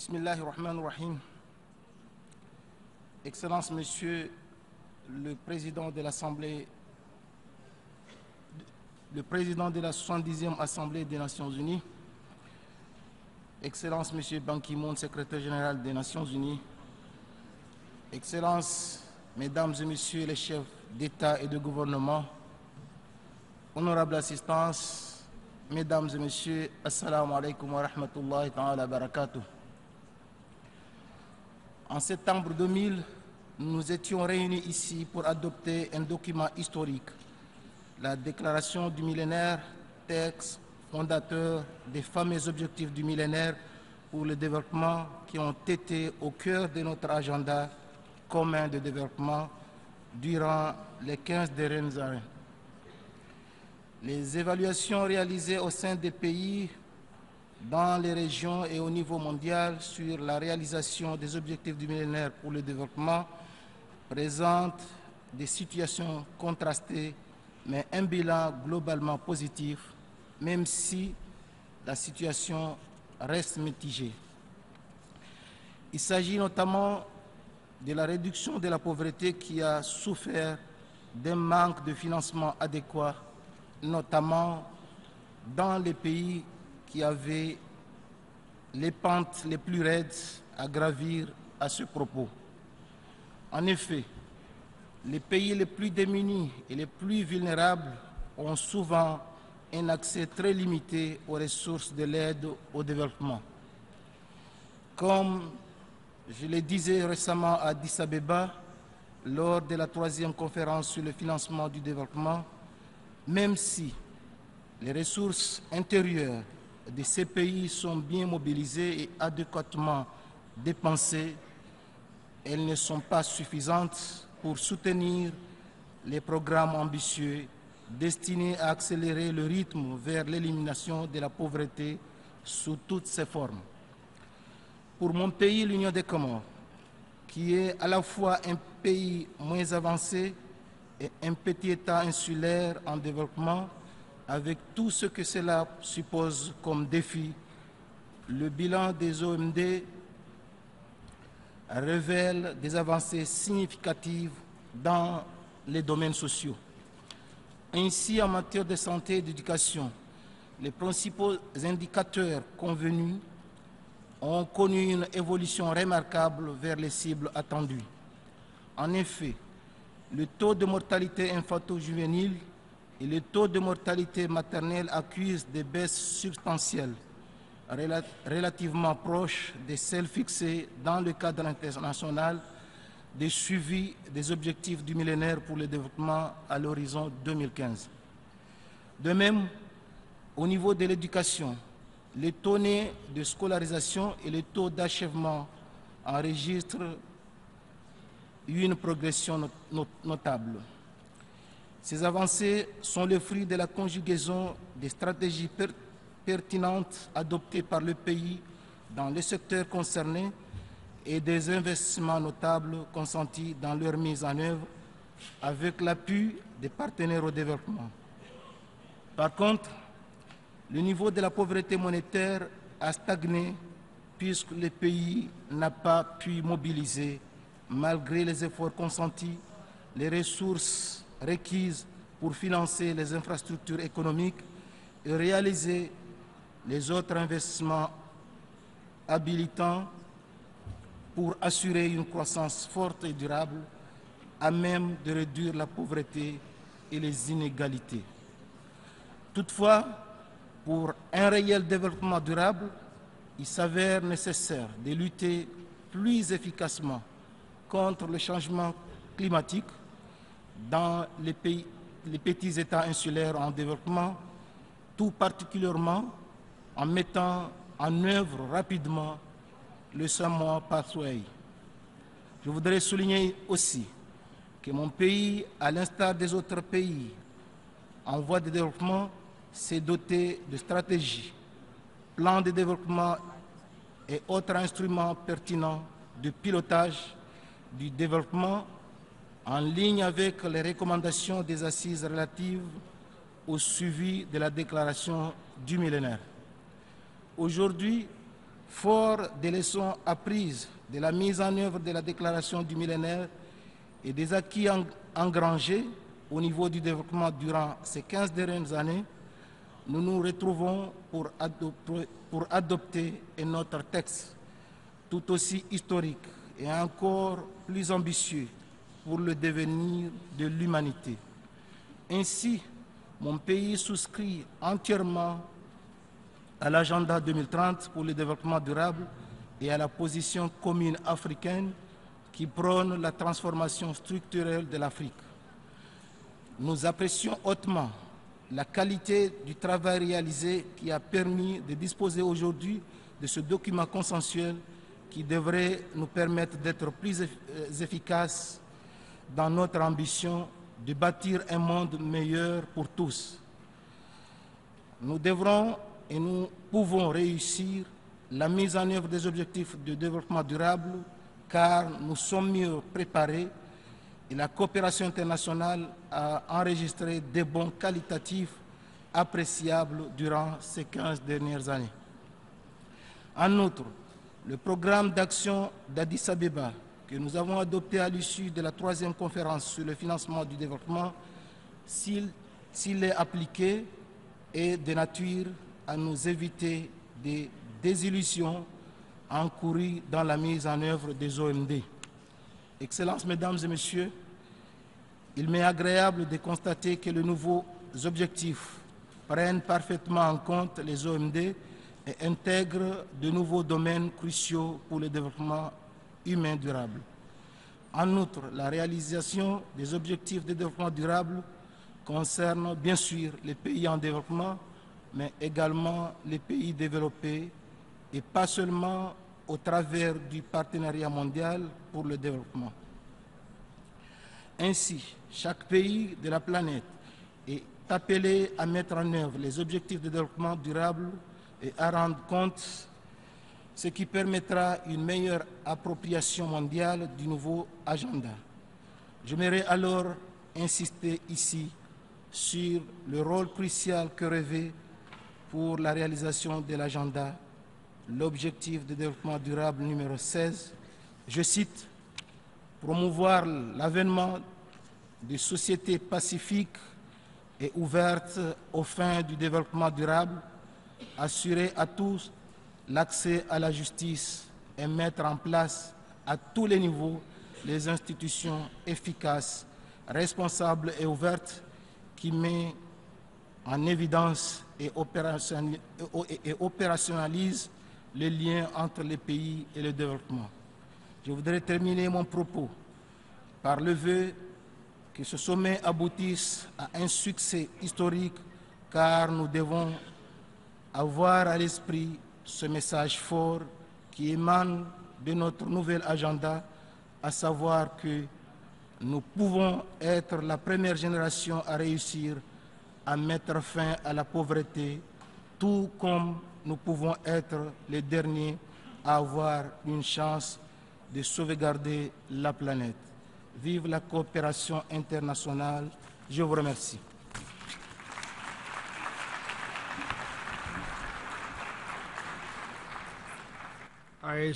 Bismillahirrahmanirrahim. Excellence, Monsieur le Président de l'Assemblée, le Président de la 70e Assemblée des Nations Unies, Excellence, Monsieur Ban Ki-moon, Secrétaire général des Nations Unies, Excellences, Mesdames et Messieurs les chefs d'État et de gouvernement, honorable assistance, Mesdames et Messieurs, Assalamu alaikum wa rahmatullahi ta'ala barakatuh. En septembre 2000, nous étions réunis ici pour adopter un document historique, la Déclaration du millénaire, texte fondateur des fameux objectifs du millénaire pour le développement qui ont été au cœur de notre agenda commun de développement durant les 15 dernières années. Les évaluations réalisées au sein des pays, dans les régions et au niveau mondial sur la réalisation des objectifs du millénaire pour le développement présentent des situations contrastées, mais un bilan globalement positif, même si la situation reste mitigée. Il s'agit notamment de la réduction de la pauvreté qui a souffert d'un manque de financement adéquat, notamment dans les pays qui avaient les pentes les plus raides à gravir à ce propos. En effet, les pays les plus démunis et les plus vulnérables ont souvent un accès très limité aux ressources de l'aide au développement. Comme je le disais récemment à Addis Abeba, lors de la 3e conférence sur le financement du développement, même si les ressources intérieures de ces pays sont bien mobilisées et adéquatement dépensées, elles ne sont pas suffisantes pour soutenir les programmes ambitieux destinés à accélérer le rythme vers l'élimination de la pauvreté sous toutes ses formes. Pour mon pays, l'Union des Comores, qui est à la fois un pays moins avancé et un petit État insulaire en développement, avec tout ce que cela suppose comme défi, le bilan des OMD révèle des avancées significatives dans les domaines sociaux. Ainsi, en matière de santé et d'éducation, les principaux indicateurs convenus ont connu une évolution remarquable vers les cibles attendues. En effet, le taux de mortalité infanto-juvénile et le taux de mortalité maternelle accusent des baisses substantielles, relativement proches de celles fixées dans le cadre international de suivi des objectifs du millénaire pour le développement à l'horizon 2015. De même, au niveau de l'éducation, les taux de scolarisation et les taux d'achèvement enregistrent une progression notable. Ces avancées sont le fruit de la conjugaison des stratégies pertinentes adoptées par le pays dans les secteurs concernés et des investissements notables consentis dans leur mise en œuvre avec l'appui des partenaires au développement. Par contre, le niveau de la pauvreté monétaire a stagné puisque le pays n'a pas pu mobiliser, malgré les efforts consentis, les ressources requises pour financer les infrastructures économiques et réaliser les autres investissements habilitants pour assurer une croissance forte et durable à même de réduire la pauvreté et les inégalités. Toutefois, pour un réel développement durable, il s'avère nécessaire de lutter plus efficacement contre le changement climatique dans les petits États insulaires en développement, tout particulièrement en mettant en œuvre rapidement le Samoa Pathway. Je voudrais souligner aussi que mon pays, à l'instar des autres pays en voie de développement, s'est doté de stratégies, plans de développement et autres instruments pertinents de pilotage du développement en ligne avec les recommandations des assises relatives au suivi de la déclaration du millénaire. Aujourd'hui, Fort des leçons apprises de la mise en œuvre de la déclaration du millénaire et des acquis engrangés au niveau du développement durant ces 15 dernières années, nous nous retrouvons pour adopter un autre texte tout aussi historique et encore plus ambitieux pour le devenir de l'humanité. Ainsi, mon pays souscrit entièrement à l'agenda 2030 pour le développement durable et à la position commune africaine qui prône la transformation structurelle de l'Afrique. Nous apprécions hautement la qualité du travail réalisé qui a permis de disposer aujourd'hui de ce document consensuel qui devrait nous permettre d'être plus efficaces dans notre ambition de bâtir un monde meilleur pour tous. Nous devrons et nous pouvons réussir la mise en œuvre des objectifs de développement durable car nous sommes mieux préparés et la coopération internationale a enregistré des bons qualitatifs appréciables durant ces 15 dernières années. En outre, le programme d'action d'Addis Abeba que nous avons adopté à l'issue de la 3e conférence sur le financement du développement, s'il est appliqué, est de nature à nous éviter des désillusions encourues dans la mise en œuvre des OMD. Excellences, Mesdames et Messieurs, il m'est agréable de constater que les nouveaux objectifs prennent parfaitement en compte les OMD et intègrent de nouveaux domaines cruciaux pour le développement humain durable. En outre, la réalisation des objectifs de développement durable concerne bien sûr les pays en développement, mais également les pays développés et pas seulement au travers du partenariat mondial pour le développement. Ainsi, chaque pays de la planète est appelé à mettre en œuvre les objectifs de développement durable et à rendre compte, ce qui permettra une meilleure appropriation mondiale du nouveau agenda. J'aimerais alors insister ici sur le rôle crucial que revêt pour la réalisation de l'agenda l'objectif de développement durable numéro 16. Je cite, promouvoir l'avènement de sociétés pacifiques et ouvertes aux fins du développement durable, assurer à tous l'accès à la justice et mettre en place à tous les niveaux les institutions efficaces, responsables et ouvertes qui mettent en évidence et opérationnalisent les liens entre les pays et le développement. Je voudrais terminer mon propos par le vœu que ce sommet aboutisse à un succès historique car nous devons avoir à l'esprit ce message fort qui émane de notre nouvel agenda, à savoir que nous pouvons être la première génération à réussir à mettre fin à la pauvreté, tout comme nous pouvons être les derniers à avoir une chance de sauvegarder la planète. Vive la coopération internationale. Je vous remercie. I